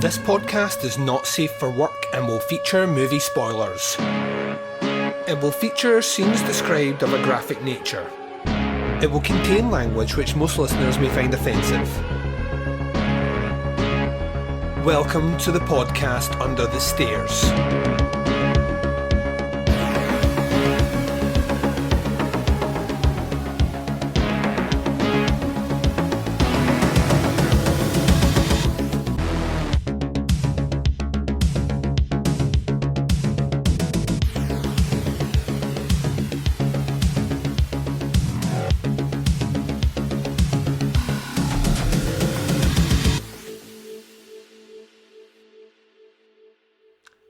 This podcast is not safe for work and will feature movie spoilers. It will feature scenes described of a graphic nature. It will contain language which most listeners may find offensive. Welcome to the podcast Under the Stairs.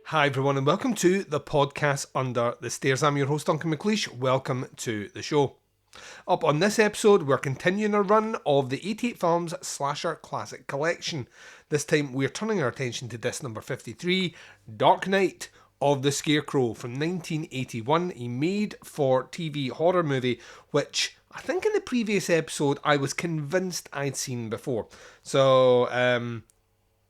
Hi everyone and welcome to the podcast Under the Stairs. I'm your host Duncan. Welcome to the show. Up on this episode we're continuing our run of the 88 Films Slasher Classic Collection. This time we're turning our attention to disc number 53, Dark Night of the Scarecrow from 1981, a made-for-TV horror movie which I think in the previous episode I was convinced I'd seen before. So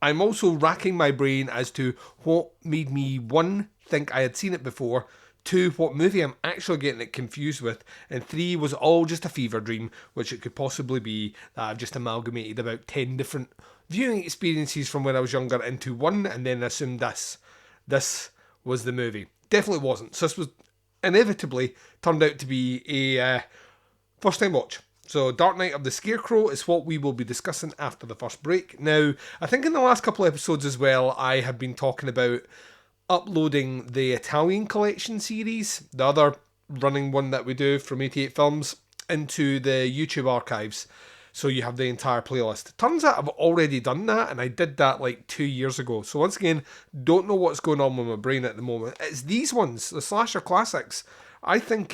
I'm also racking my brain as to what made me, one, think I had seen it before, two, what movie I'm actually getting it confused with, and three, was all just a fever dream, which it could possibly be that I've just amalgamated about 10 different viewing experiences from when I was younger into one, and then assumed this was the movie. Definitely wasn't. So this was inevitably turned out to be a first time watch. So Dark Night of the Scarecrow is what we will be discussing after the first break. Now, I think in the last couple of episodes as well, I have been talking about uploading the Italian collection series, the other running one that we do from 88 Films, into the YouTube archives. So you have the entire playlist. Turns out I've already done that, and I did that like 2 years ago. So once again, don't know what's going on with my brain at the moment. It's these ones, the Slasher Classics. I think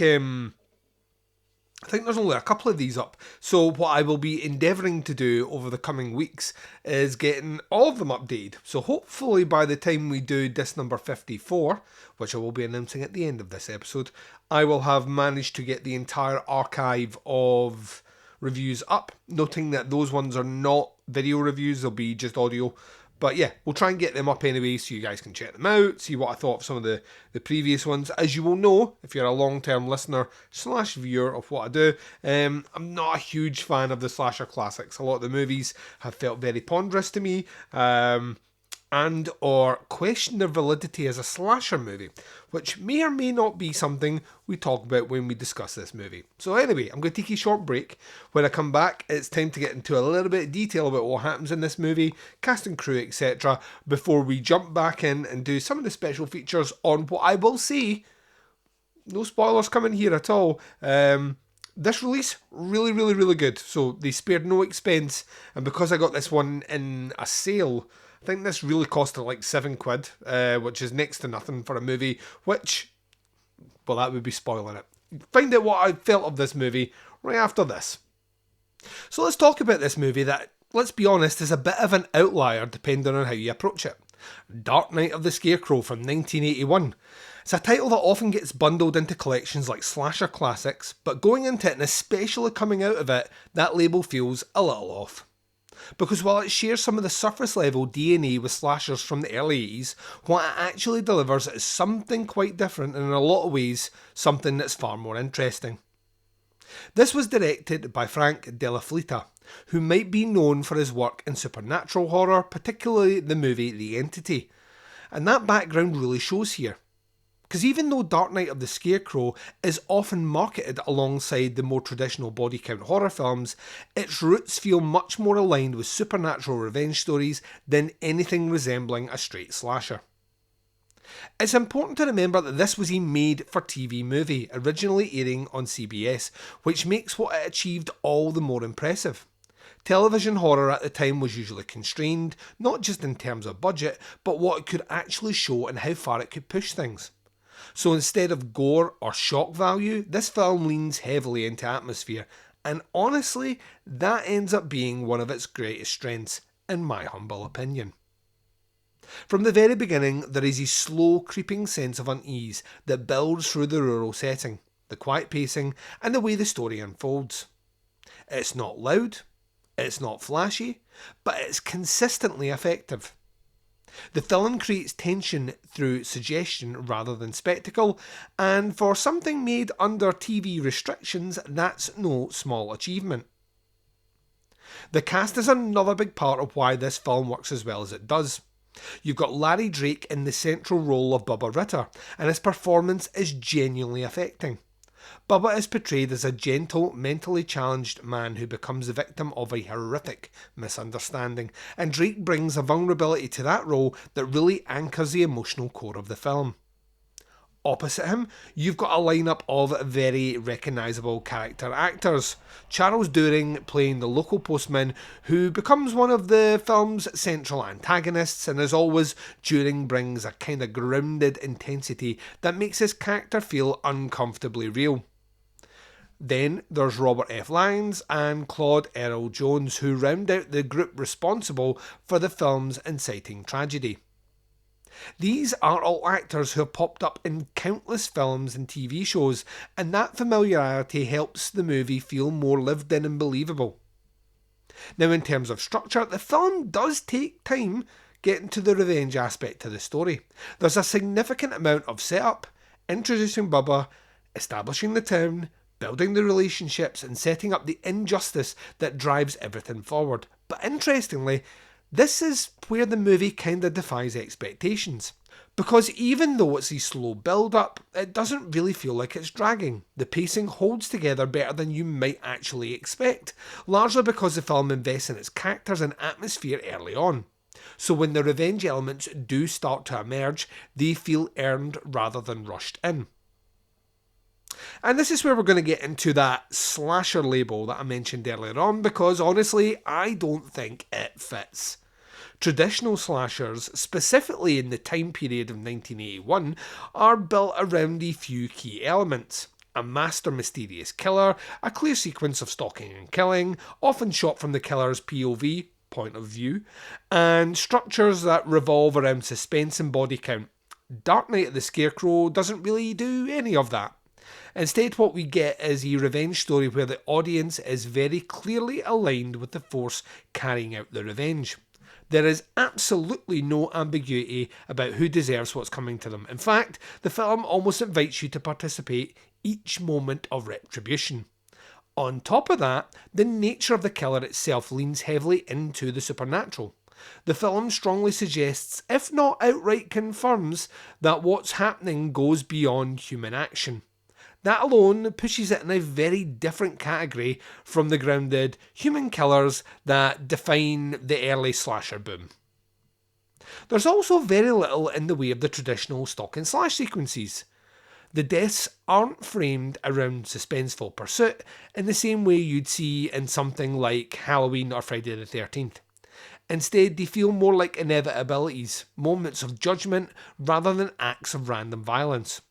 there's only a couple of these up. So what I will be endeavouring to do over the coming weeks is getting all of them updated. So hopefully by the time we do disc number 54, which I will be announcing at the end of this episode, I will have managed to get the entire archive of reviews up, noting that those ones are not video reviews, they'll be just audio. But yeah, we'll try and get them up anyway so you guys can check them out, see what I thought of some of the previous ones. As you will know, if you're a long-term listener / viewer of what I do, I'm not a huge fan of the slasher classics. A lot of the movies have felt very ponderous to me, and or question their validity as a slasher movie, which may or may not be something we talk about when we discuss this movie. So anyway, I'm going to take a short break. When I come back, it's time to get into a little bit of detail about what happens in this movie, cast and crew, etc., before we jump back in and do some of the special features on what I will say, no spoilers coming here at all, this release, really, really, really good. So they spared no expense, and because I got this one in a sale, I think this really costed like £7, which is next to nothing for a movie, which, well, that would be spoiling it. Find out what I felt of this movie right after this. So let's talk about this movie that, let's be honest, is a bit of an outlier depending on how you approach it. Dark Night of the Scarecrow from 1981. It's a title that often gets bundled into collections like slasher classics, but going into it and especially coming out of it, that label feels a little off. Because while it shares some of the surface level DNA with slashers from the early 80s, what it actually delivers is something quite different and in a lot of ways something that's far more interesting. This was directed by Frank Della Fleeta, who might be known for his work in supernatural horror, particularly the movie The Entity. And that background really shows here. Because even though Dark Night of the Scarecrow is often marketed alongside the more traditional body count horror films, its roots feel much more aligned with supernatural revenge stories than anything resembling a straight slasher. It's important to remember that this was a made-for-TV movie, originally airing on CBS, which makes what it achieved all the more impressive. Television horror at the time was usually constrained, not just in terms of budget, but what it could actually show and how far it could push things. So instead of gore or shock value, this film leans heavily into atmosphere, and honestly, that ends up being one of its greatest strengths, in my humble opinion. From the very beginning, there is a slow creeping sense of unease that builds through the rural setting, the quiet pacing, and the way the story unfolds. It's not loud, it's not flashy, but it's consistently effective. The film creates tension through suggestion rather than spectacle, and for something made under TV restrictions, that's no small achievement. The cast is another big part of why this film works as well as it does. You've got Larry Drake in the central role of Bubba Ritter, and his performance is genuinely affecting. Bubba is portrayed as a gentle, mentally challenged man who becomes the victim of a horrific misunderstanding, and Drake brings a vulnerability to that role that really anchors the emotional core of the film. Opposite him, you've got a lineup of very recognisable character actors. Charles Dooring playing the local postman who becomes one of the film's central antagonists, and as always, Dooring brings a kind of grounded intensity that makes his character feel uncomfortably real. Then there's Robert F. Lyons and Claude Earl Jones, who round out the group responsible for the film's inciting tragedy. These are all actors who have popped up in countless films and TV shows, and that familiarity helps the movie feel more lived in and believable. Now, in terms of structure, the film does take time getting to the revenge aspect to the story. There's a significant amount of setup, introducing Bubba, establishing the town, building the relationships, and setting up the injustice that drives everything forward. But interestingly, this is where the movie kinda defies expectations. Because even though it's a slow build-up, it doesn't really feel like it's dragging. The pacing holds together better than you might actually expect, largely because the film invests in its characters and atmosphere early on. So when the revenge elements do start to emerge, they feel earned rather than rushed in. And this is where we're going to get into that slasher label that I mentioned earlier on, because honestly, I don't think it fits. Traditional slashers, specifically in the time period of 1981, are built around a few key elements. A master mysterious killer, a clear sequence of stalking and killing, often shot from the killer's POV, point of view, and structures that revolve around suspense and body count. Dark Knight of the Scarecrow doesn't really do any of that. Instead, what we get is a revenge story where the audience is very clearly aligned with the force carrying out the revenge. There is absolutely no ambiguity about who deserves what's coming to them. In fact, the film almost invites you to participate each moment of retribution. On top of that, the nature of the killer itself leans heavily into the supernatural. The film strongly suggests, if not outright confirms, that what's happening goes beyond human action. That alone pushes it in a very different category from the grounded human killers that define the early slasher boom. There's also very little in the way of the traditional stalk and slash sequences. The deaths aren't framed around suspenseful pursuit in the same way you'd see in something like Halloween or Friday the 13th. Instead, they feel more like inevitabilities, moments of judgment rather than acts of random violence.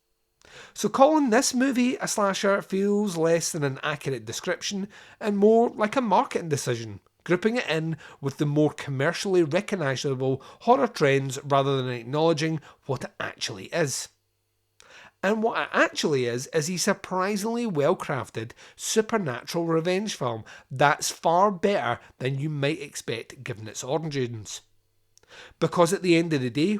So calling this movie a slasher feels less than an accurate description and more like a marketing decision, grouping it in with the more commercially recognisable horror trends rather than acknowledging what it actually is. And what it actually is a surprisingly well-crafted supernatural revenge film that's far better than you might expect given its origins. Because at the end of the day,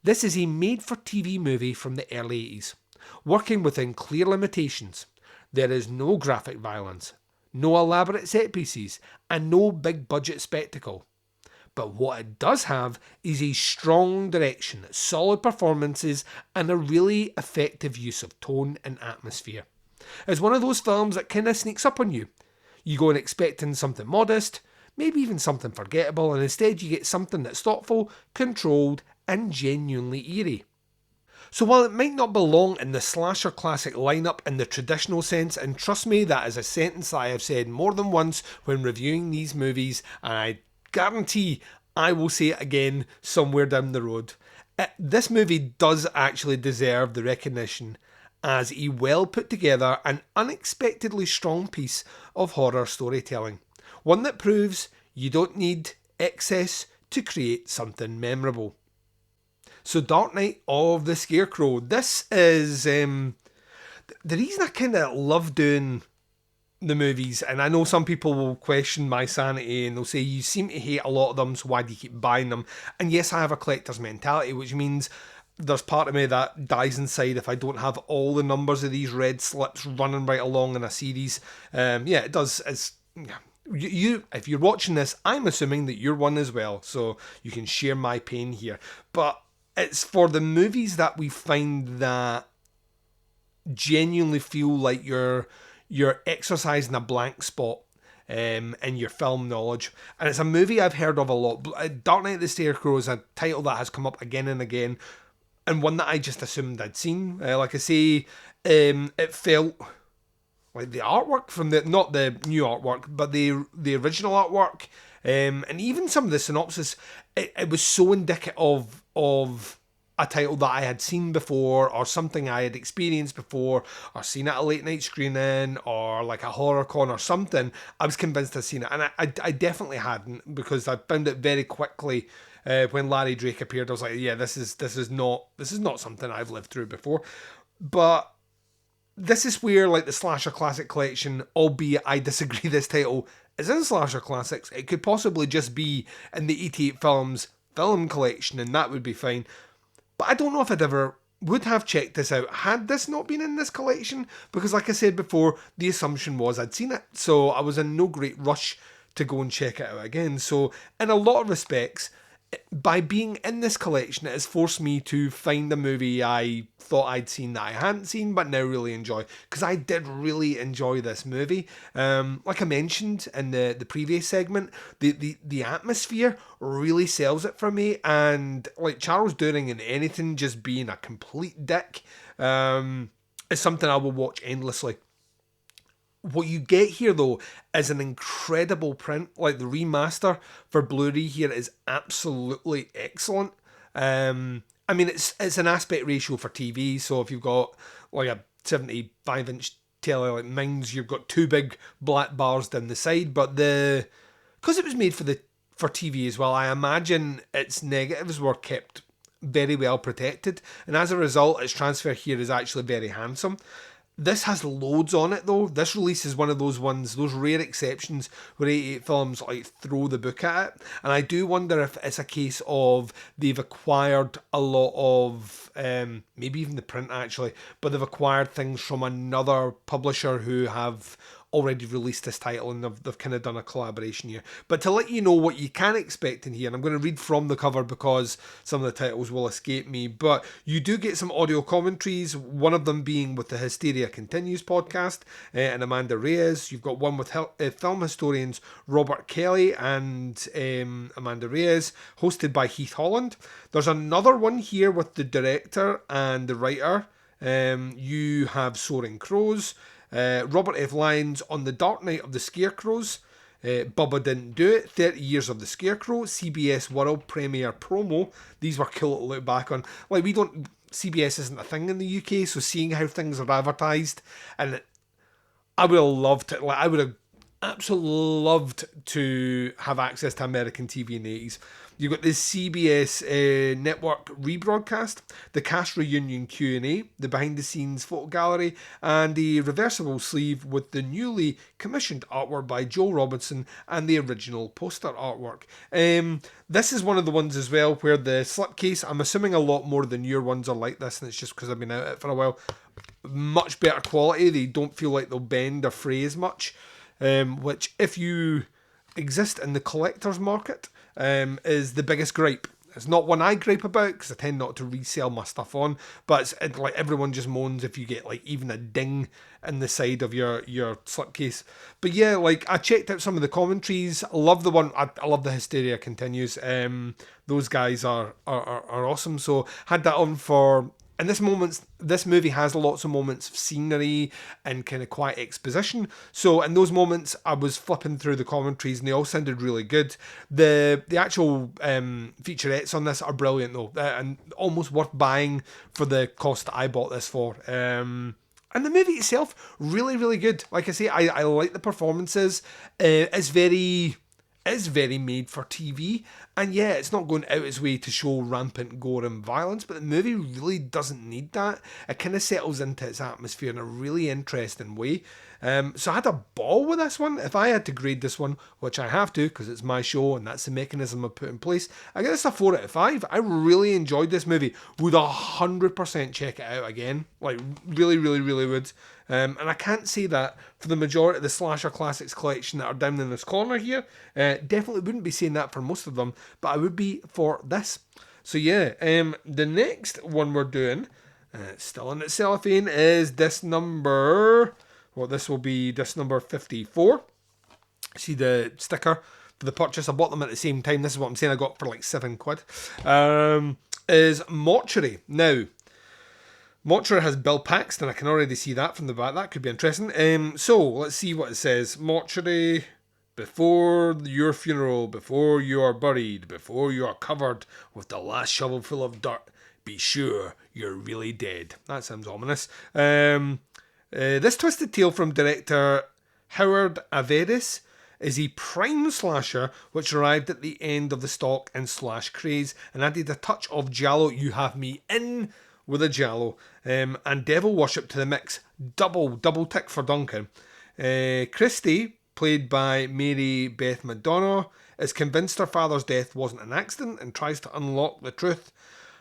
this is a made-for-TV movie from the early 80s. Working within clear limitations. There is no graphic violence, no elaborate set pieces, and no big budget spectacle. But what it does have is a strong direction, solid performances, and a really effective use of tone and atmosphere. It's one of those films that kind of sneaks up on you. You go in expecting something modest, maybe even something forgettable, and instead you get something that's thoughtful, controlled, and genuinely eerie. So while it might not belong in the slasher classic lineup in the traditional sense, and trust me, that is a sentence that I have said more than once when reviewing these movies, and I guarantee I will say it again somewhere down the road, this movie does actually deserve the recognition as a well put together and unexpectedly strong piece of horror storytelling. One that proves you don't need excess to create something memorable. So Dark Knight of the Scarecrow. This is the reason I kind of love doing the movies, and I know some people will question my sanity and they'll say, you seem to hate a lot of them, so why do you keep buying them? And yes, I have a collector's mentality, which means there's part of me that dies inside if I don't have all the numbers of these red slips running right along in a series. Yeah, it does. It's you. If you're watching this, I'm assuming that you're one as well, so you can share my pain here. But it's for the movies that we find that genuinely feel like you're exercising a blank spot in your film knowledge. And it's a movie I've heard of a lot. Dark Knight of the Scarecrow is a title that has come up again and again, and one that I just assumed I'd seen. Like I say, it felt like the artwork from the, not the new artwork, but the original artwork, and even some of the synopsis, it was so indicative of a title that I had seen before, or something I had experienced before, or seen at a late night screening, or like a horror con or something. I was convinced I'd seen it, and I definitely hadn't, because I found it very quickly. When Larry Drake appeared, I was like, yeah, this is not something I've lived through before. But this is where, like, the Slasher Classic Collection, albeit I disagree this title is in Slasher Classics, it could possibly just be in the 88 Films film collection, and that would be fine. But I don't know if I'd ever would have checked this out had this not been in this collection, because like I said before, the assumption was I'd seen it, so I was in no great rush to go and check it out again. So in a lot of respects, by being in this collection, it has forced me to find a movie I thought I'd seen that I hadn't seen but now really enjoy, because I did really enjoy this movie. Like I mentioned in the previous segment, the atmosphere really sells it for me, and like Charles During in anything just being a complete dick is something I will watch endlessly. What you get here, though, is an incredible print. Like, the remaster for Blu-ray here is absolutely excellent. I mean, it's an aspect ratio for TV, so if you've got like a 75-inch telly like mine's, you've got two big black bars down the side. But because it was made for TV as well, I imagine its negatives were kept very well protected, and as a result, its transfer here is actually very handsome. This has loads on it, though. This release is one of those ones, those rare exceptions where 88 Films like throw the book at it. And I do wonder if it's a case of they've acquired a lot of, maybe even the print actually, but they've acquired things from another publisher who have already released this title, and they've kind of done a collaboration here. But to let you know what you can expect in here, and I'm going to read from the cover because some of the titles will escape me, but you do get some audio commentaries, one of them being with the Hysteria Continues podcast and Amanda Reyes. You've got one with film historians Robert Kelly and Amanda Reyes, hosted by Heath Holland. There's another one here with the director and the writer. You have Soaring Crows, Robert F. Lyons on The Dark Knight of the Scarecrows, Bubba Didn't Do It, 30 Years of the Scarecrow, CBS World Premiere Promo. These were cool to look back on. Like, CBS isn't a thing in the UK, so seeing how things are advertised, and I would have loved it. Like, I would have absolutely loved to have access to American TV in the 80s. You've got the CBS network rebroadcast, the cast reunion Q&A, the behind-the-scenes photo gallery, and the reversible sleeve with the newly commissioned artwork by Joel Robinson and the original poster artwork. This is one of the ones as well where the slipcase, I'm assuming a lot more than your ones are like this, and it's just because I've been out of it for a while, much better quality. They don't feel like they'll bend or fray as much, which, if you exist in the collector's market, is the biggest gripe. It's not one I gripe about because I tend not to resell my stuff on, but it's like everyone just moans if you get like even a ding in the side of your slipcase. But yeah, like I checked out some of the commentaries. I love the one. I love the Hysteria Continues. Those guys are awesome. So had that on for. And this movie has lots of moments of scenery and kind of quiet exposition. So in those moments, I was flipping through the commentaries and they all sounded really good. The actual featurettes on this are brilliant though, and almost worth buying for the cost that I bought this for. And the movie itself, really, really good. Like I say, I like the performances. It's very made for TV, and yeah, it's not going out its way to show rampant gore and violence, but the movie really doesn't need that. It kind of settles into its atmosphere in a really interesting way. So I had a ball with this one. If I had to grade this one, which I have to because it's my show and that's the mechanism I put in place, I give this a 4 out of 5. I really enjoyed this movie. Would 100% check it out again. Like, really, really, really would. And I can't say that for the majority of the Slasher Classics collection that are down in this corner here. Definitely wouldn't be saying that for most of them, but I would be for this. So yeah, the next one we're doing, still in its cellophane, is this number... Well, this will be disc number 54. See the sticker for the purchase. I bought them at the same time. This is what I'm saying I got for like £7. Is Mortuary. Now, Mortuary has Bill Paxton. I can already see that from the back. That could be interesting. So, let's see what it says. Mortuary, before your funeral, before you are buried, before you are covered with the last shovelful of dirt, be sure you're really dead. That sounds ominous. This twisted tale from director Howard Averis is a prime slasher which arrived at the end of the stock and slash craze and added a touch of giallo. You have me in with a giallo, and devil worship to the mix. Double tick for Duncan. Christie, played by Mary Beth McDonough, is convinced her father's death wasn't an accident and tries to unlock the truth.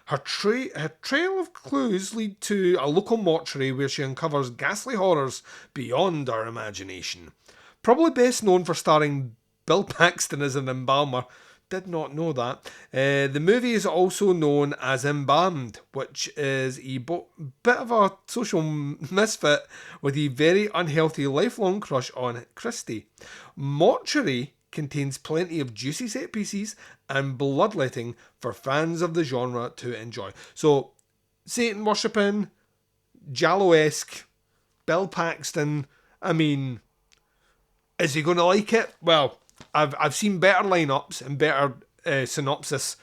Her trail of clues lead to a local mortuary where she uncovers ghastly horrors beyond our imagination. Probably best known for starring Bill Paxton as an embalmer. Did not know that. The movie is also known as Embalmed, which is a bit of a social misfit with a very unhealthy lifelong crush on Christie. Mortuary contains plenty of juicy set pieces and bloodletting for fans of the genre to enjoy. So, Satan worshipping, giallo-esque, Bill Paxton. I mean, is he going to like it? Well, I've seen better lineups and better synopses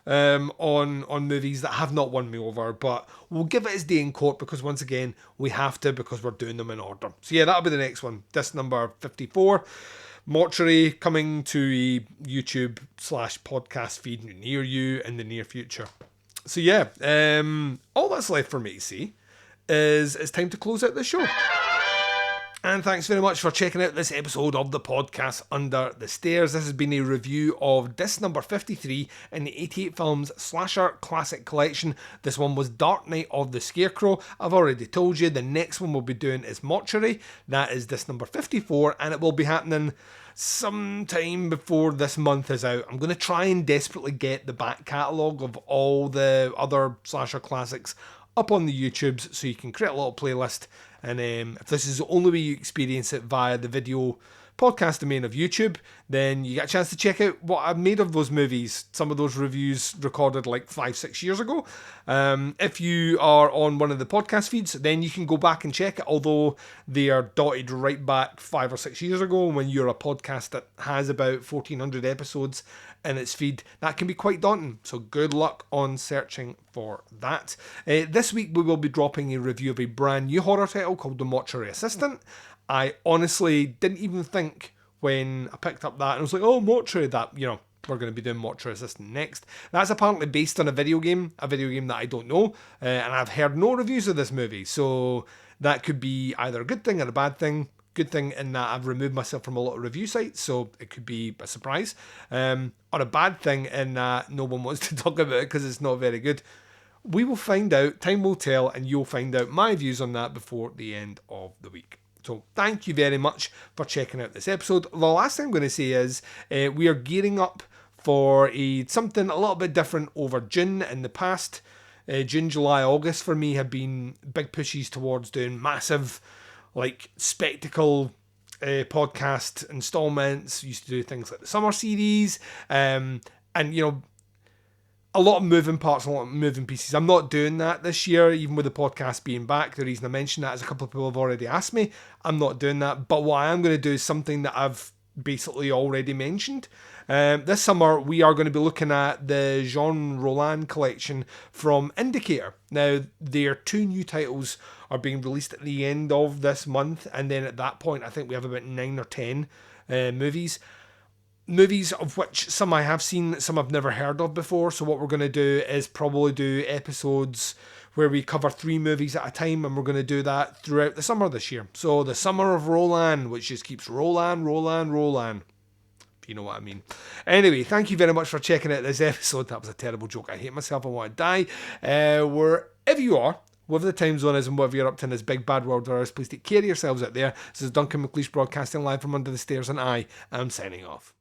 on movies that have not won me over, but we'll give it its day in court because once again we have to, because we're doing them in order. So yeah, that'll be the next one. Disc number 54. Mortuary, coming to a YouTube/podcast feed near you in the near future. So yeah, all that's left for me to see is it's time to close out the show. And thanks very much for checking out this episode of the podcast Under the Stairs. This has been a review of disc number 53 in the 88 Films Slasher Classic Collection. This one was Dark Night of the Scarecrow. I've already told you the next one we'll be doing is Mortuary. That is disc number 54 and it will be happening sometime before this month is out. I'm going to try and desperately get the back catalogue of all the other Slasher Classics up on the YouTubes so you can create a little playlist. And if this is the only way you experience it via the video podcast domain of YouTube, then you get a chance to check out what I've made of those movies. Some of those reviews recorded like 5-6 years ago. If you are on one of the podcast feeds, then you can go back and check it, although they are dotted right back 5 or 6 years ago. When you're a podcast that has about 1,400 episodes in its feed, that can be quite daunting. So good luck on searching for that. This week we will be dropping a review of a brand new horror title called The Mortuary Assistant. I honestly didn't even think when I picked up that and I was like, oh, Mortuary, that, you know, we're going to be doing Mortuary Assistant next. That's apparently based on a video game that I don't know, and I've heard no reviews of this movie, so that could be either a good thing or a bad thing. Good thing in that I've removed myself from a lot of review sites, so it could be a surprise. Or a bad thing in that no one wants to talk about it because it's not very good. We will find out, time will tell, and you'll find out my views on that before the end of the week. So thank you very much for checking out this episode. The last thing I'm going to say is we are gearing up for something a little bit different over June. In the past, June, July, August for me have been big pushes towards doing massive, like, spectacle podcast installments. Used to do things like the summer series, and you know, a lot of moving parts, a lot of moving pieces. I'm not doing that this year, even with the podcast being back. The reason I mention that is a couple of people have already asked me. I'm not doing that, but what I am going to do is something that I've basically already mentioned. This summer, we are going to be looking at the Jean Roland collection from Indicator. Now, their 2 new titles are being released at the end of this month, and then at that point, I think we have about 9 or 10 movies. Movies of which some I have seen, some I've never heard of before. So what we're going to do is probably do episodes where we cover 3 movies at a time, and we're going to do that throughout the summer this year. So the summer of Roland, which just keeps rolling. If you know what I mean. Anyway, thank you very much for checking out this episode. That was a terrible joke. I hate myself. I want to die. Wherever you are, whatever the time zone is and whatever you're up to in this big bad world of ours, please take care of yourselves out there. This is Duncan McLeish broadcasting live from under the stairs, and I am signing off.